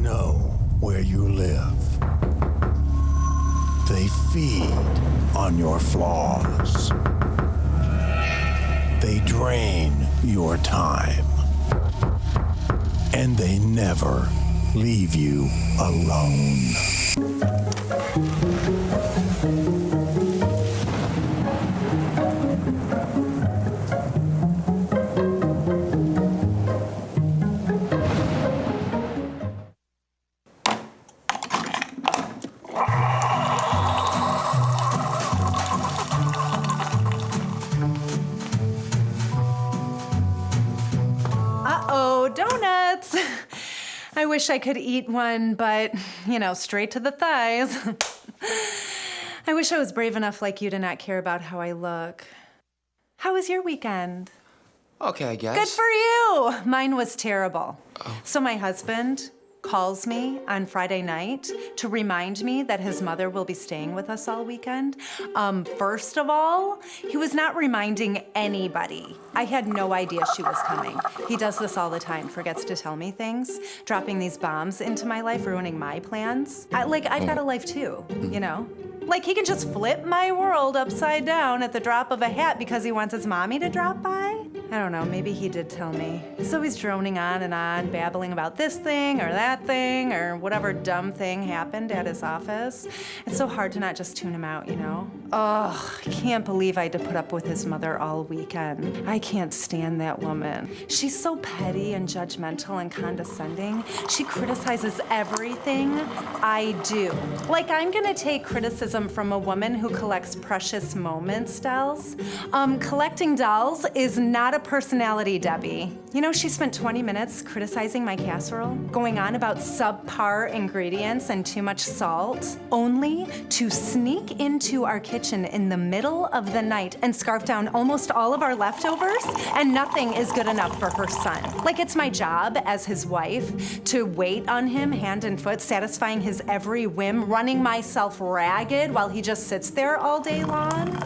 know where you live. They feed on your flaws. They drain your time. And they never leave you alone. Donuts. I wish I could eat one, but, straight to the thighs. I wish I was brave enough like you to not care about how I look. How was your weekend? Okay, I guess. Good for you. Mine was terrible. Oh. So my husband calls me on Friday night to remind me that his mother will be staying with us all weekend. First of all, he was not reminding anybody. I had no idea she was coming. He does this all the time, forgets to tell me things, dropping these bombs into my life, ruining my plans. I've got a life too, Like he can just flip my world upside down at the drop of a hat because he wants his mommy to drop by? I don't know, maybe he did tell me. So he's droning on and on, babbling about this thing or that thing or whatever dumb thing happened at his office. It's so hard to not just tune him out, Ugh, I can't believe I had to put up with his mother all weekend. I can't stand that woman. She's so petty and judgmental and condescending. She criticizes everything I do. Like I'm gonna take criticism from a woman who collects precious moments dolls. Collecting dolls is not a personality, Debbie. She spent 20 minutes criticizing my casserole, going on about subpar ingredients and too much salt, only to sneak into our kitchen in the middle of the night and scarf down almost all of our leftovers, and nothing is good enough for her son. Like it's my job as his wife to wait on him hand and foot, satisfying his every whim, running myself ragged while he just sits there all day long.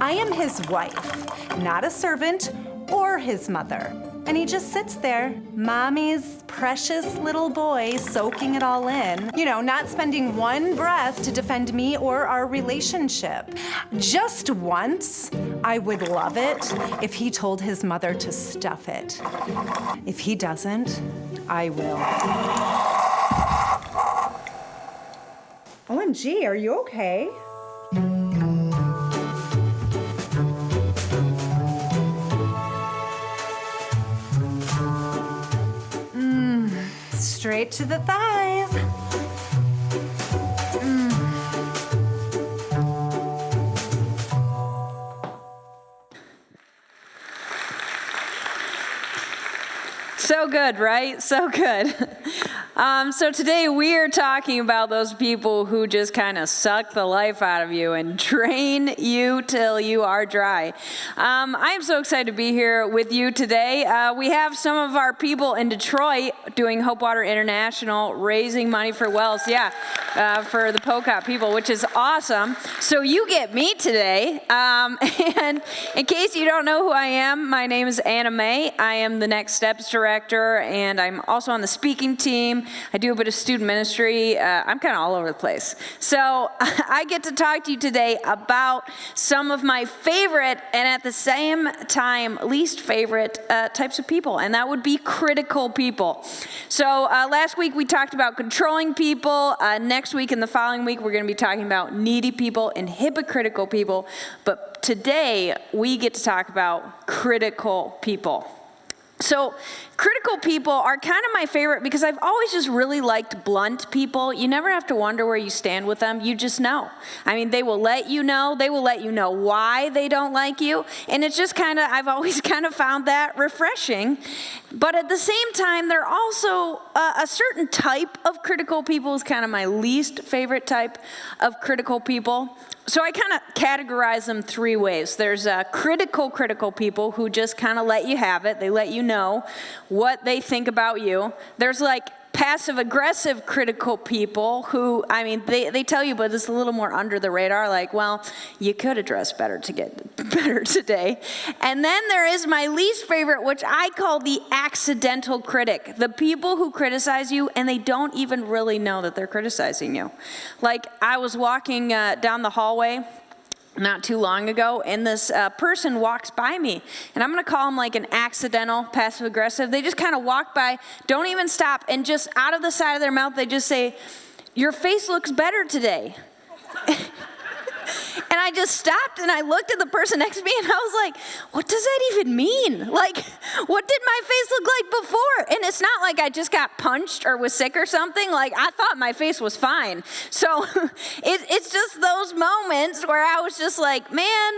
I am his wife, not a servant or his mother. And he just sits there, mommy's precious little boy, soaking it all in, not spending one breath to defend me or our relationship. Just once, I would love it if he told his mother to stuff it. If he doesn't, I will. OMG, are you okay? Straight to the thighs. So good, right? So good. So today we are talking about those people who just kind of suck the life out of you and drain you till you are dry. I am so excited to be here with you today. We have some of our people in Detroit doing Hope Water International, raising money for Wells, for the POCOT people, which is awesome. So you get me today. And in case you don't know who I am, my name is Anna Mae. I am the Next Steps Director, and I'm also on the speaking team. I do a bit of student ministry. I'm kind of all over the place. So I get to talk to you today about some of my favorite and at the same time least favorite types of people, and that would be critical people. So last week we talked about controlling people. Next week and the following week we're going to be talking about needy people and hypocritical people. But today we get to talk about critical people. So critical people are kind of my favorite because I've always just really liked blunt people. You never have to wonder where you stand with them. You just know. I mean, they will let you know. They will let you know why they don't like you. And it's just kind of, I've always kind of found that refreshing. But at the same time, they're also a certain type of critical people is kind of my least favorite type of critical people. So I kind of categorize them three ways. There's critical people who just kind of let you have it. They let you know what they think about you. There's like passive-aggressive critical people who, I mean, they tell you, but it's a little more under the radar, like, well, you could have dressed better to get better today. And then there is my least favorite, which I call the accidental critic, the people who criticize you and they don't even really know that they're criticizing you. Like, I was walking down the hallway not too long ago, and this person walks by me, and I'm gonna call them like an accidental passive aggressive. They just kind of walk by, don't even stop, and just out of the side of their mouth, they just say, "Your face looks better today." And I just stopped and I looked at the person next to me and I was like, what does that even mean? Like, what did my face look like before? And it's not like I just got punched or was sick or something. Like, I thought my face was fine. So it's just those moments where I was just like, man,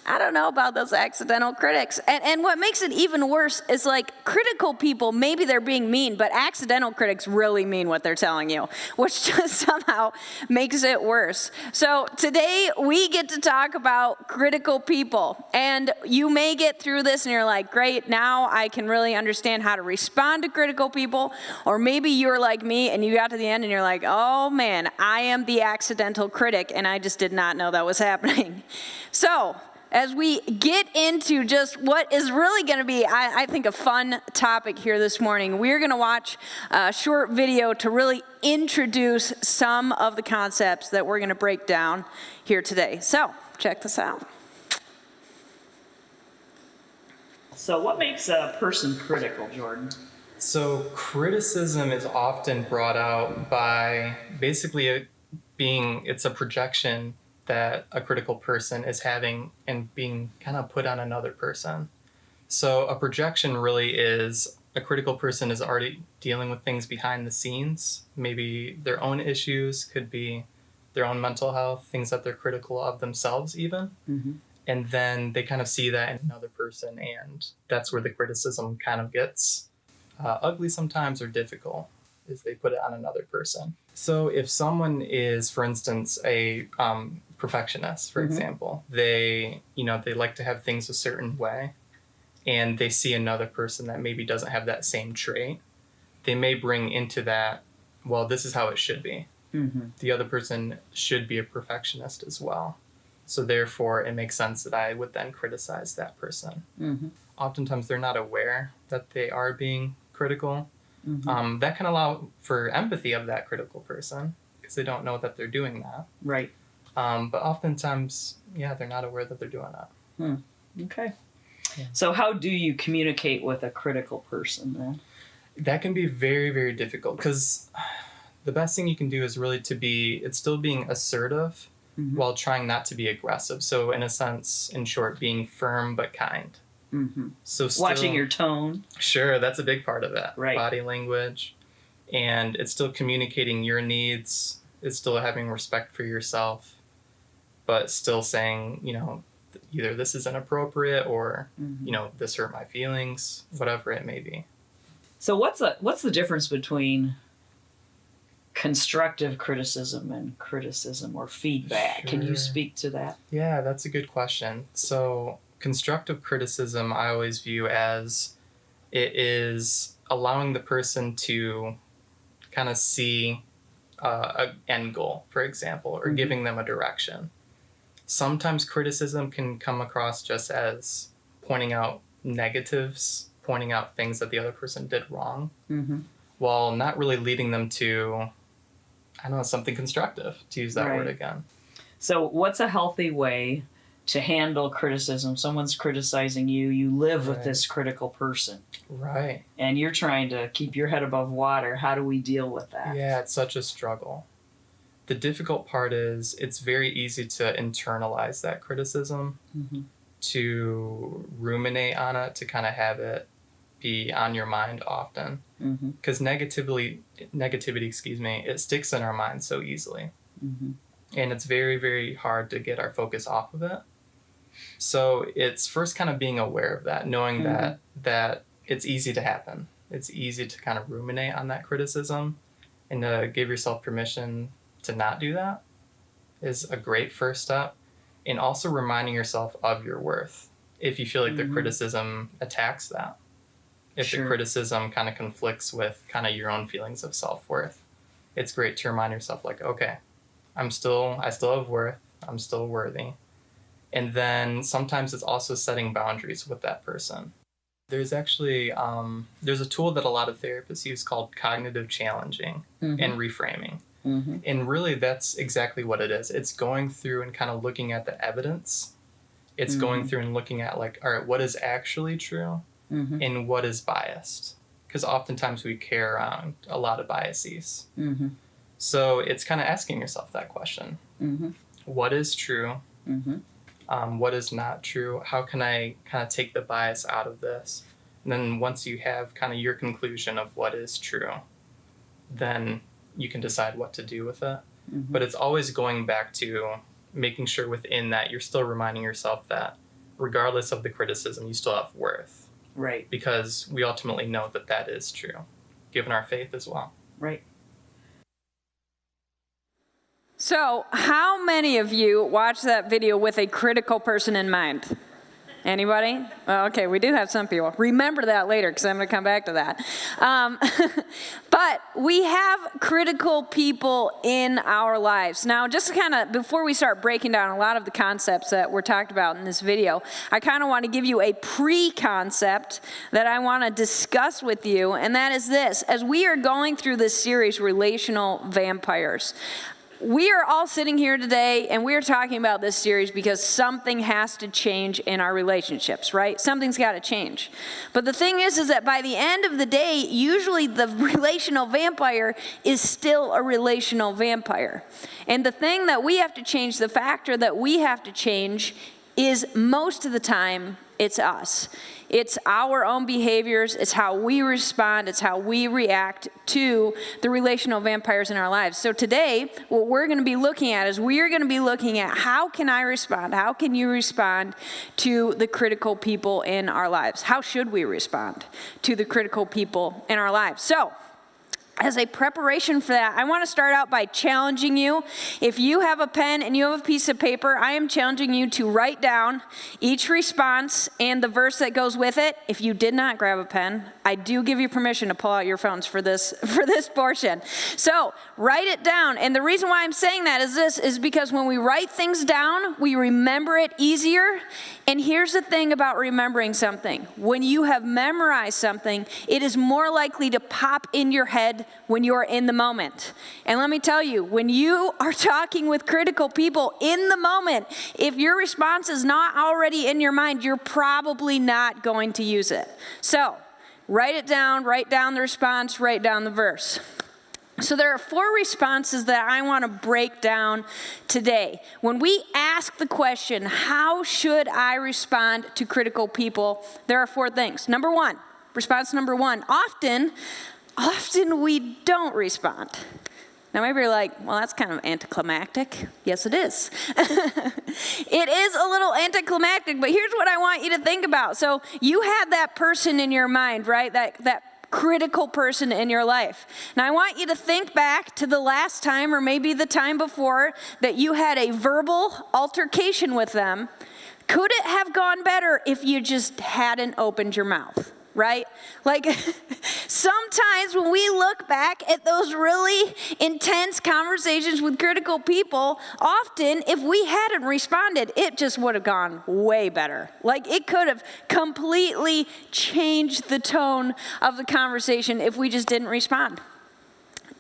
I don't know about those accidental critics. And what makes it even worse is like critical people, maybe they're being mean, but accidental critics really mean what they're telling you, which just somehow makes it worse. So today we get to talk about critical people, and you may get through this and you're like, great, now I can really understand how to respond to critical people, or maybe you're like me and you got to the end and you're like, oh man, I am the accidental critic and I just did not know that was happening. So as we get into just what is really going to be, I think, a fun topic here this morning, we're going to watch a short video to really introduce some of the concepts that we're going to break down here today. So, check this out. So what makes a person critical, Jordan? So criticism is often brought out by basically it's a projection that a critical person is having and being kind of put on another person. So a projection really is a critical person is already dealing with things behind the scenes. Maybe their own issues, could be their own mental health, things that they're critical of themselves even. Mm-hmm. And then they kind of see that in another person, and that's where the criticism kind of gets ugly sometimes or difficult, is they put it on another person. So if someone is, for instance, a perfectionist, for example, they like to have things a certain way, and they see another person that maybe doesn't have that same trait, they may bring into that, well, this is how it should be. Mm-hmm. The other person should be a perfectionist as well. So therefore, it makes sense that I would then criticize that person. Mm-hmm. Oftentimes, they're not aware that they are being critical. Mm-hmm. That can allow for empathy of that critical person because they don't know that they're doing that. Right. But oftentimes, they're not aware that they're doing that. Okay. Yeah. So how do you communicate with a critical person then? That can be very, very difficult because the best thing you can do is really it's still being assertive while trying not to be aggressive. So in a sense, in short, being firm but kind. Mm-hmm. So still, watching your tone. Sure, that's a big part of it. Right. Body language. And it's still communicating your needs. It's still having respect for yourself, but still saying, either this is inappropriate or, this hurt my feelings, whatever it may be. So what's the difference between constructive criticism and criticism or feedback? Sure. Can you speak to that? Yeah, that's a good question. So constructive criticism I always view as it is allowing the person to kind of see an end goal, for example, or giving them a direction. Sometimes criticism can come across just as pointing out negatives, pointing out things that the other person did wrong, while not really leading them to, something constructive, to use that word again. So what's a healthy way to handle criticism? Someone's criticizing you, you live with this critical person. Right. And you're trying to keep your head above water. How do we deal with that? Yeah, it's such a struggle. The difficult part is it's very easy to internalize that criticism, to ruminate on it, to kind of have it be on your mind often. Because negativity, it sticks in our minds so easily. And it's very, very hard to get our focus off of it. So it's first kind of being aware of that, knowing that it's easy to happen. It's easy to kind of ruminate on that criticism, and to give yourself permission to not do that is a great first step. And also reminding yourself of your worth if you feel like the criticism attacks that. if the criticism kind of conflicts with kind of your own feelings of self-worth. It's great to remind yourself, like, okay, I still have worth, I'm still worthy. And then sometimes it's also setting boundaries with that person. There's actually, there's a tool that a lot of therapists use called cognitive challenging and reframing. And really that's exactly what it is. It's going through and kind of looking at the evidence. It's going through and looking at, like, all right, what is actually true and what is biased? Because oftentimes we carry around a lot of biases. So it's kind of asking yourself that question. What is true? What is not true? How can I kind of take the bias out of this? And then once you have kind of your conclusion of what is true, then you can decide what to do with it. But it's always going back to making sure within that you're still reminding yourself that regardless of the criticism, you still have worth. Right. Because we ultimately know that that is true, given our faith as well. Right. So, how many of you watched that video with a critical person in mind? Anybody? Well, okay, we do have some people. Remember that later, because I'm going to come back to that. But we have critical people in our lives. Now, just to kind of, before we start breaking down a lot of the concepts that were talked about in this video, I kind of want to give you a pre-concept that I want to discuss with you, and that is this. As we are going through this series, Relational Vampires, we are all sitting here today and we're talking about this series because something has to change in our relationships, right? Something's got to change. But the thing is that by the end of the day, usually the relational vampire is still a relational vampire. And the thing that we have to change, the factor that we have to change, is most of the time it's us. It's our own behaviors, it's how we respond, it's how we react to the relational vampires in our lives. So today, what we're going to be looking at is we're going to be looking at how can I respond? How can you respond to the critical people in our lives? How should we respond to the critical people in our lives? So, as a preparation for that, I want to start out by challenging you. If you have a pen and you have a piece of paper, I am challenging you to write down each response and the verse that goes with it. If you did not grab a pen, I do give you permission to pull out your phones for this portion. So write it down. And the reason why I'm saying that is because when we write things down, we remember it easier. And here's the thing about remembering something. When you have memorized something, it is more likely to pop in your head when you're in the moment. And let me tell you, when you are talking with critical people in the moment, if your response is not already in your mind, you're probably not going to use it. So, write it down, write down the response, write down the verse. So there are 4 responses that I want to break down today. When we ask the question, how should I respond to critical people, there are 4 things. Response number 1, often we don't respond. Now maybe you're like, well, that's kind of anticlimactic. Yes, it is. It is a little anticlimactic, but here's what I want you to think about. So you had that person in your mind, right? That critical person in your life. Now I want you to think back to the last time or maybe the time before that you had a verbal altercation with them. Could it have gone better if you just hadn't opened your mouth? Right? Like sometimes when we look back at those really intense conversations with critical people, often if we hadn't responded, it just would have gone way better. Like it could have completely changed the tone of the conversation if we just didn't respond.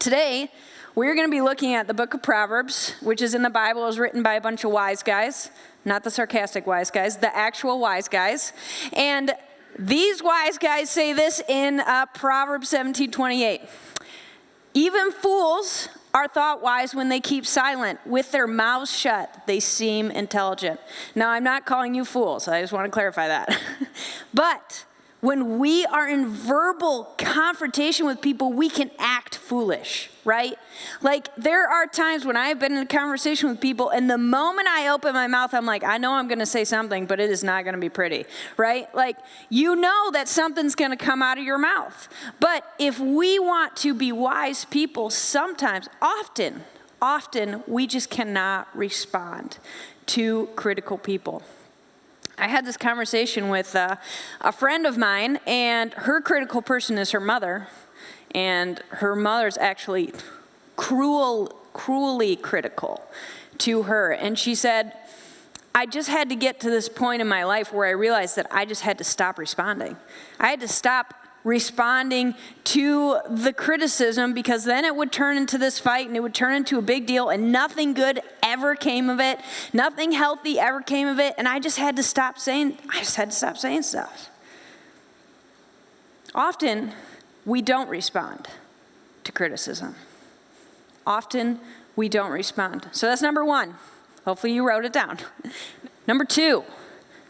Today, we're going to be looking at the book of Proverbs, which is in the Bible. It was written by a bunch of wise guys, not the sarcastic wise guys, the actual wise guys. And these wise guys say this in Proverbs 17:28. Even fools are thought wise when they keep silent. With their mouths shut, they seem intelligent. Now, I'm not calling you fools. I just want to clarify that. But when we are in verbal confrontation with people, we can act foolish, right? Like there are times when I've been in a conversation with people and the moment I open my mouth, I'm like, I know I'm going to say something, but it is not going to be pretty, right? Like you know that something's going to come out of your mouth. But if we want to be wise people, sometimes, often we just cannot respond to critical people. I had this conversation with a friend of mine, and her critical person is her mother, and her mother's actually cruelly critical to her. And she said, I just had to get to this point in my life where I realized that I just had to stop responding. I had to stop responding to the criticism, because then it would turn into this fight and it would turn into a big deal, and nothing good ever came of it. Nothing healthy ever came of it. And I just had to stop saying stuff. Often we don't respond to criticism. Often we don't respond. So that's number one. Hopefully you wrote it down. Number two,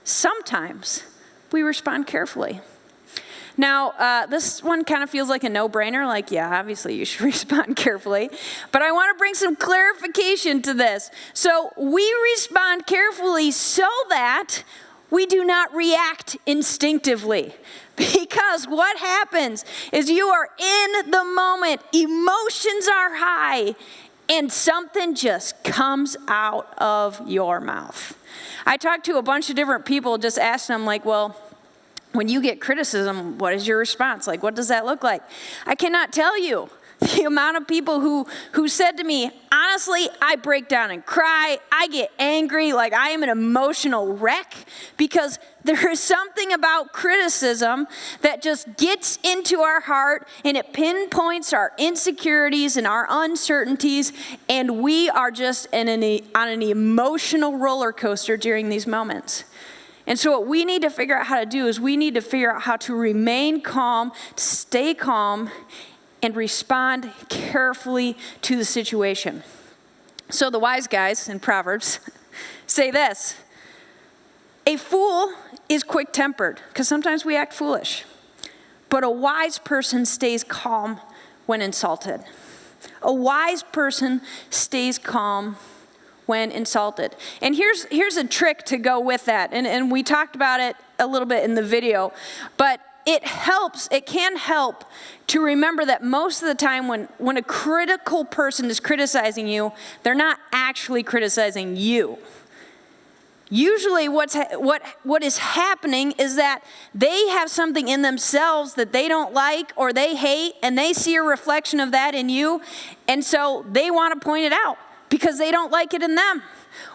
sometimes we respond carefully. Now, this one kind of feels like a no-brainer, like, yeah, obviously you should respond carefully. But I want to bring some clarification to this. So we respond carefully so that we do not react instinctively. Because what happens is you are in the moment, emotions are high, and something just comes out of your mouth. I talked to a bunch of different people, just asking them, like, well, when you get criticism, what is your response? Like, what does that look like? I cannot tell you the amount of people who said to me, honestly, I break down and cry. I get angry, like I am an emotional wreck, because there is something about criticism that just gets into our heart, and it pinpoints our insecurities and our uncertainties, and we are just on an emotional roller coaster during these moments. And so what we need to figure out how to do is we need to figure out how to remain calm, stay calm, and respond carefully to the situation. So the wise guys in Proverbs say this: a fool is quick-tempered, because sometimes we act foolish, but a wise person stays calm when insulted. A wise person stays calm when insulted. And here's a trick to go with that. And we talked about it a little bit in the video, but it can help to remember that most of the time when a critical person is criticizing you, they're not actually criticizing you. Usually what is happening is that they have something in themselves that they don't like or they hate, and they see a reflection of that in you, and so they want to point it out because they don't like it in them.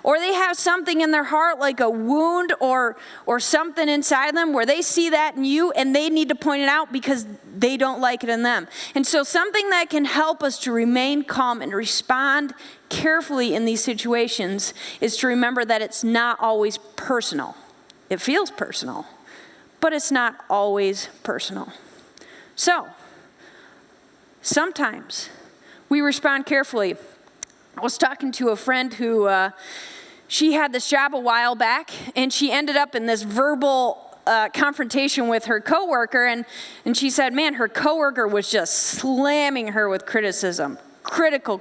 Or they have something in their heart, like a wound or something inside them, where they see that in you and they need to point it out because they don't like it in them. And so something that can help us to remain calm and respond carefully in these situations is to remember that it's not always personal. It feels personal, but it's not always personal. So, sometimes we respond carefully. I was talking to a friend who, she had this job a while back, and she ended up in this verbal confrontation with her coworker, and she said, man, her coworker was just slamming her with criticism. Critical.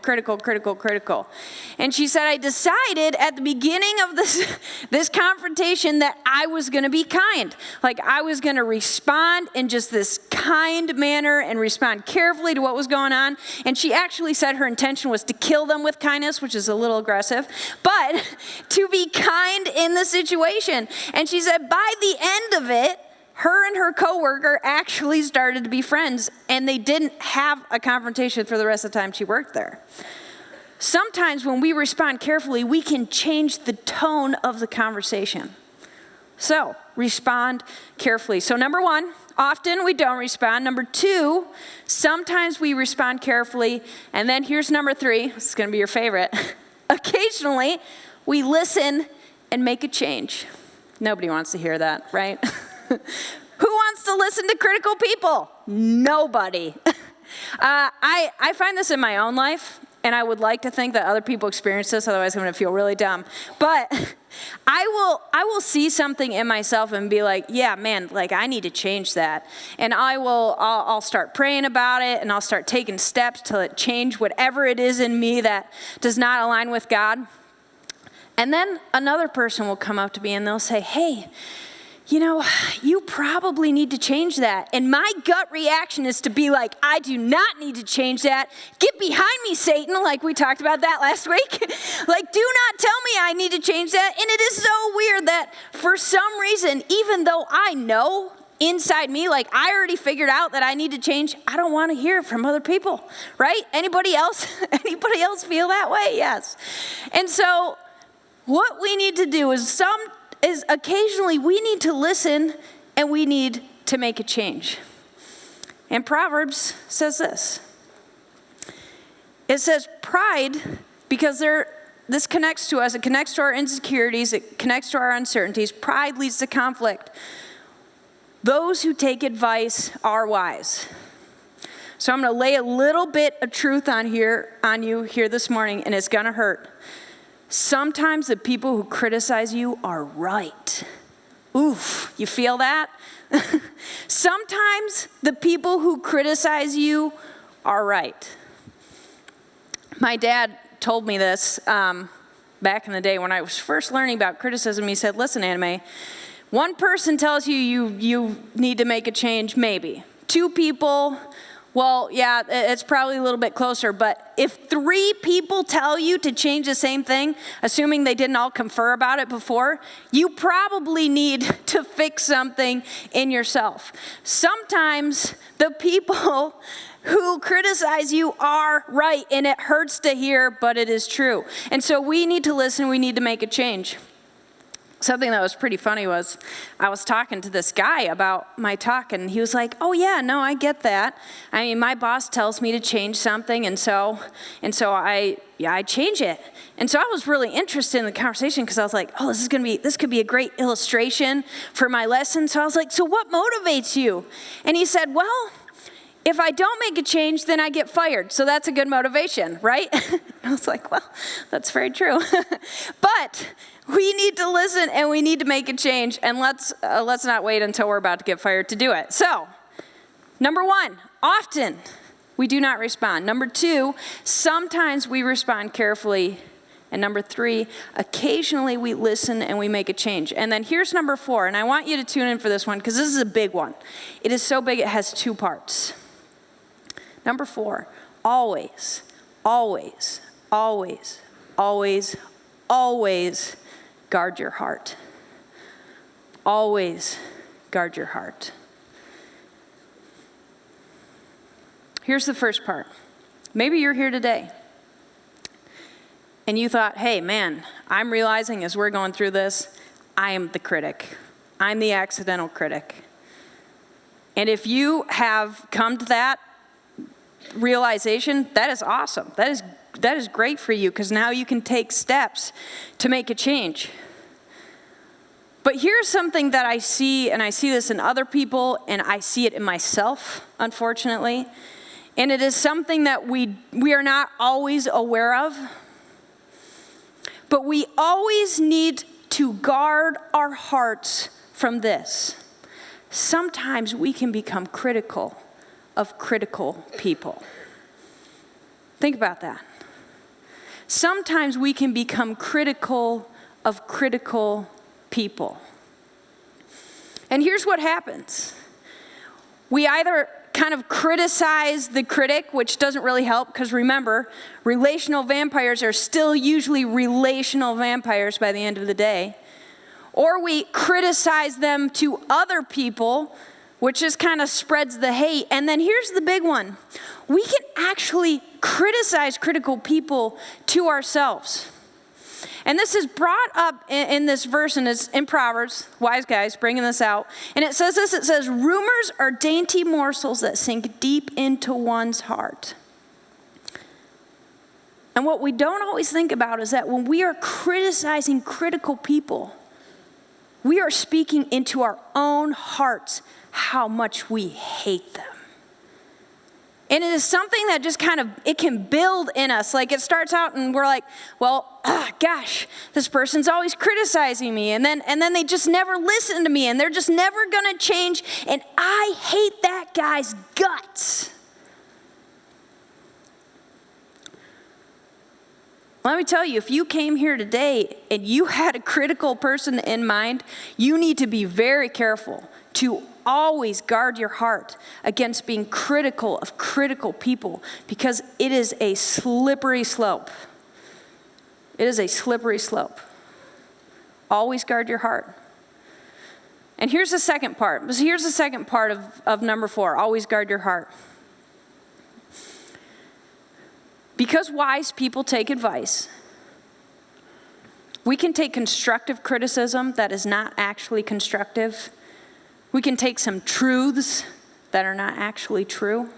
And she said, I decided at the beginning of this confrontation that I was going to be kind. Like, I was going to respond in just this kind manner and respond carefully to what was going on. And she actually said her intention was to kill them with kindness, which is a little aggressive, but to be kind in the situation. And she said by the end of it, her and her coworker actually started to be friends, and they didn't have a confrontation for the rest of the time she worked there. Sometimes when we respond carefully, we can change the tone of the conversation. So, respond carefully. So number one, often we don't respond. Number two, sometimes we respond carefully. And then here's number three. This is going to be your favorite. Occasionally, we listen and make a change. Nobody wants to hear that, right? Who wants to listen to critical people? Nobody. I find this in my own life, and I would like to think that other people experience this, otherwise I'm going to feel really dumb. But I will see something in myself and be like, yeah, man, like I need to change that. And I'll start praying about it, and I'll start taking steps to change whatever it is in me that does not align with God. And then another person will come up to me and they'll say, hey, you probably need to change that. And my gut reaction is to be like, I do not need to change that. Get behind me, Satan, like we talked about that last week. Like, do not tell me I need to change that. And it is so weird that for some reason, even though I know inside me, like I already figured out that I need to change, I don't want to hear it from other people, right? Anybody else feel that way? Yes. And so what we need to do is occasionally we need to listen and we need to make a change. And Proverbs says this. It says pride, because this connects to us, it connects to our insecurities, it connects to our uncertainties. Pride leads to conflict. Those who take advice are wise. So I'm going to lay a little bit of truth on you here this morning, and it's going to hurt. Sometimes the people who criticize you are right. Oof, you feel that? Sometimes the people who criticize you are right. My dad told me this back in the day when I was first learning about criticism. He said, listen, Anime, one person tells you need to make a change, maybe. Two people, well, yeah, it's probably a little bit closer, but if 3 people tell you to change the same thing, assuming they didn't all confer about it before, you probably need to fix something in yourself. Sometimes the people who criticize you are right, and it hurts to hear, but it is true. And so we need to listen, we need to make a change. Something that was pretty funny was I was talking to this guy about my talk, and he was like, oh yeah, no, I get that. I mean, my boss tells me to change something, and so I change it. And so I was really interested in the conversation because I was like, oh, this could be a great illustration for my lesson. So I was like, so what motivates you? And he said, well, if I don't make a change, then I get fired. So that's a good motivation, right? I was like, well, that's very true. But we need to listen and we need to make a change, and let's not wait until we're about to get fired to do it. So, number 1, often we do not respond. Number 2, sometimes we respond carefully. And number 3, occasionally we listen and we make a change. And then here's number 4, and I want you to tune in for this one because this is a big one. It is so big it has 2 parts. Number 4, always, always, always, always, always guard your heart. Always guard your heart. Here's the first part. Maybe you're here today and you thought, hey man, I'm realizing as we're going through this, I am the critic. I'm the accidental critic. And if you have come to that realization, that is awesome. That is great for you because now you can take steps to make a change. But here's something that I see, and I see this in other people, and I see it in myself, unfortunately. And it is something that we are not always aware of. But we always need to guard our hearts from this. Sometimes we can become critical of critical people. Think about that. Sometimes we can become critical of critical people. And here's what happens. We either kind of criticize the critic, which doesn't really help, because remember, relational vampires are still usually relational vampires by the end of the day. Or we criticize them to other people, which just kind of spreads the hate. And then here's the big one. We can actually criticize critical people to ourselves. And this is brought up in this verse, and it's in Proverbs, wise guys bringing this out. And it says this, it says, rumors are dainty morsels that sink deep into one's heart. And what we don't always think about is that when we are criticizing critical people, we are speaking into our own hearts how much we hate them. And it is something that just kind of, it can build in us. Like it starts out and we're like, well, gosh, this person's always criticizing me. And then they just never listen to me and they're just never gonna change. And I hate that guy's guts. Let me tell you, if you came here today and you had a critical person in mind, you need to be very careful to always guard your heart against being critical of critical people, because it is a slippery slope. It is a slippery slope. Always guard your heart. And here's the second part. Here's the second part of number 4. Always guard your heart. Because wise people take advice, we can take constructive criticism that is not actually constructive. We can take some truths that are not actually true.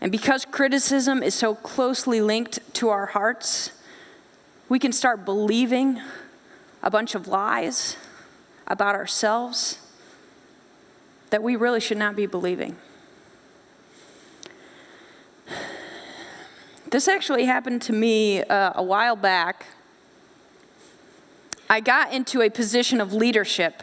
And because criticism is so closely linked to our hearts, we can start believing a bunch of lies about ourselves that we really should not be believing. This actually happened to me a while back. I got into a position of leadership,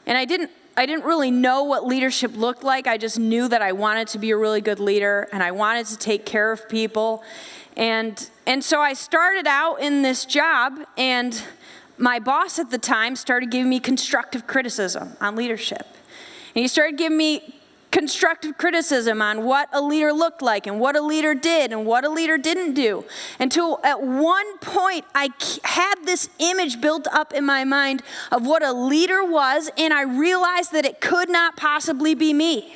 and I didn't really know what leadership looked like. I just knew that I wanted to be a really good leader, and I wanted to take care of people. And so I started out in this job, and my boss at the time started giving me constructive criticism on leadership. And he started giving me constructive criticism on what a leader looked like and what a leader did and what a leader didn't do. Until at one point I had this image built up in my mind of what a leader was, and I realized that it could not possibly be me.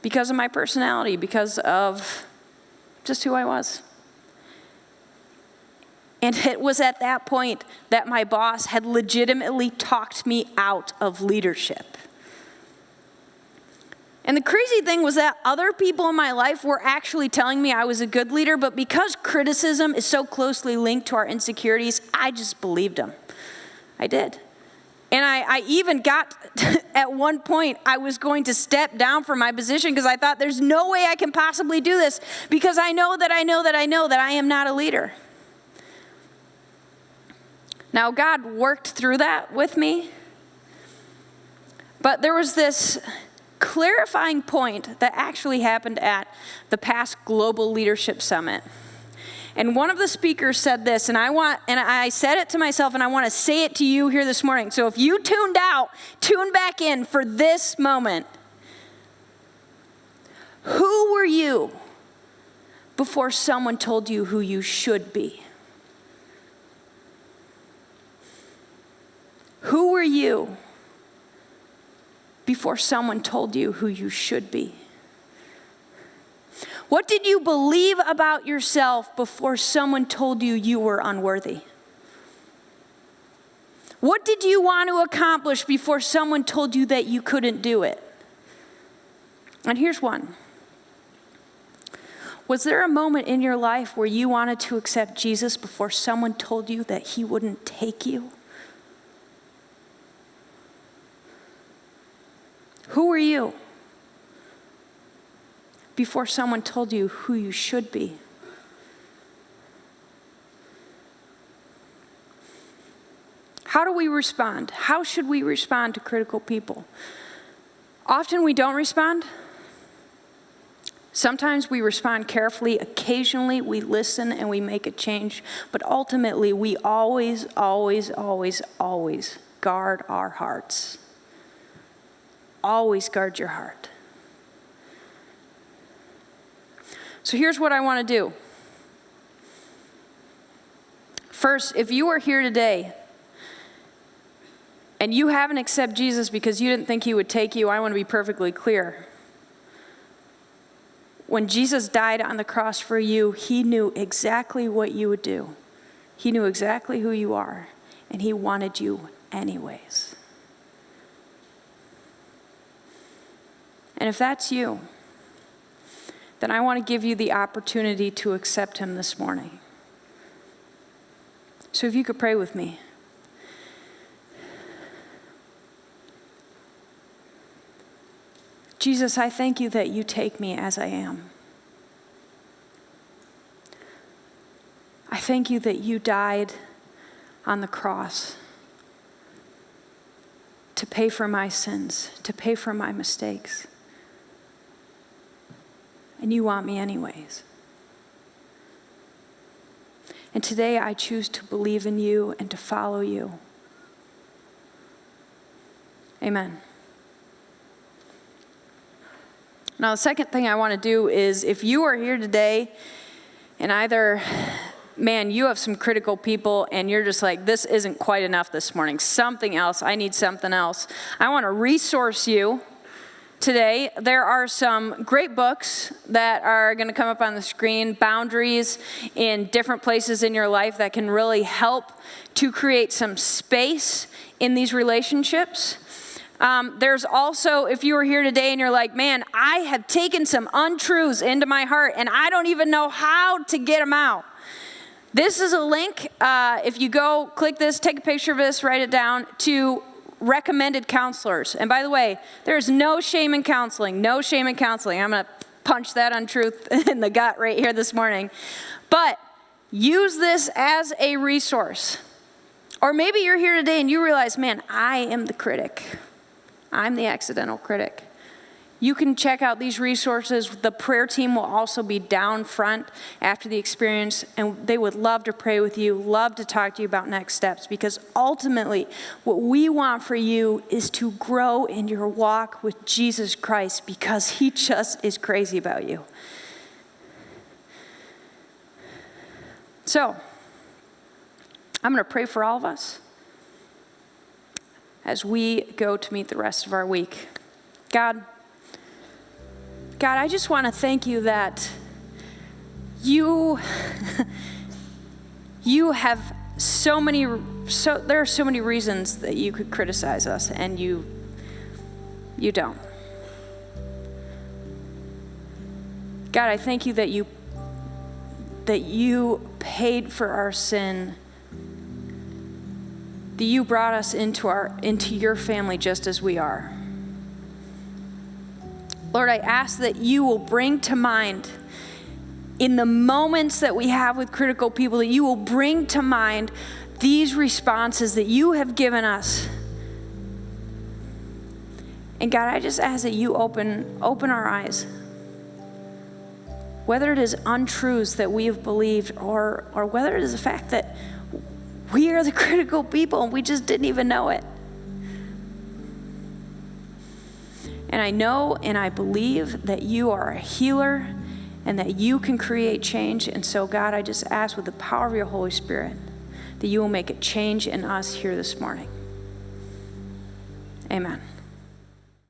Because of my personality, because of just who I was. And it was at that point that my boss had legitimately talked me out of leadership. And the crazy thing was that other people in my life were actually telling me I was a good leader, but because criticism is so closely linked to our insecurities, I just believed them. I did. And I even got, at one point, I was going to step down from my position because I thought there's no way I can possibly do this, because I know that I am not a leader. Now, God worked through that with me, but there was this clarifying point that actually happened at the past Global Leadership Summit. And one of the speakers said this, and I said it to myself, and I want to say it to you here this morning. So if you tuned out, tune back in for this moment. Who were you before someone told you who you should be? Who were you before someone told you who you should be? What did you believe about yourself before someone told you you were unworthy? What did you want to accomplish before someone told you that you couldn't do it? And here's one. Was there a moment in your life where you wanted to accept Jesus before someone told you that he wouldn't take you? Who were you before someone told you who you should be? How do we respond? How should we respond to critical people? Often we don't respond. Sometimes we respond carefully. Occasionally we listen and we make a change. But ultimately we always, always, always, always guard our hearts. Always guard your heart. So here's what I want to do. First, if you are here today and you haven't accepted Jesus because you didn't think he would take you, I want to be perfectly clear. When Jesus died on the cross for you, he knew exactly what you would do. He knew exactly who you are, and he wanted you anyways. And if that's you, then I want to give you the opportunity to accept him this morning. So if you could pray with me. Jesus, I thank you that you take me as I am. I thank you that you died on the cross to pay for my sins, to pay for my mistakes. And you want me anyways. And today I choose to believe in you and to follow you. Amen. Now, the second thing I want to do is, if you are here today and either, man, you have some critical people and you're just like, this isn't quite enough this morning, something else, I need something else, I want to resource you today. There are some great books that are going to come up on the screen, boundaries in different places in your life that can really help to create some space in these relationships. There's also, if you are here today and you're like, man, I have taken some untruths into my heart and I don't even know how to get them out. This is a link. If you go click this, take a picture of this, write it down, to recommended counselors. And by the way, there's no shame in counseling. No shame in counseling. I'm going to punch that untruth in the gut right here this morning. But use this as a resource. Or maybe you're here today and you realize, man, I am the critic. I'm the accidental critic. You can check out these resources. The prayer team will also be down front after the experience, and they would love to pray with you, love to talk to you about next steps, because ultimately what we want for you is to grow in your walk with Jesus Christ, because he just is crazy about you. So, I'm going to pray for all of us as we go to meet the rest of our week. God, I just want to thank you that you have there are so many reasons that you could criticize us, and you don't. God, I thank you that you paid for our sin, that you brought us into your family just as we are. Lord, I ask that you will bring to mind, in the moments that we have with critical people, that you will bring to mind these responses that you have given us. And God, I just ask that you open our eyes. Whether it is untruths that we have believed, or whether it is the fact that we are the critical people and we just didn't even know it. And I know and I believe that you are a healer and that you can create change. And so, God, I just ask with the power of your Holy Spirit that you will make a change in us here this morning. Amen.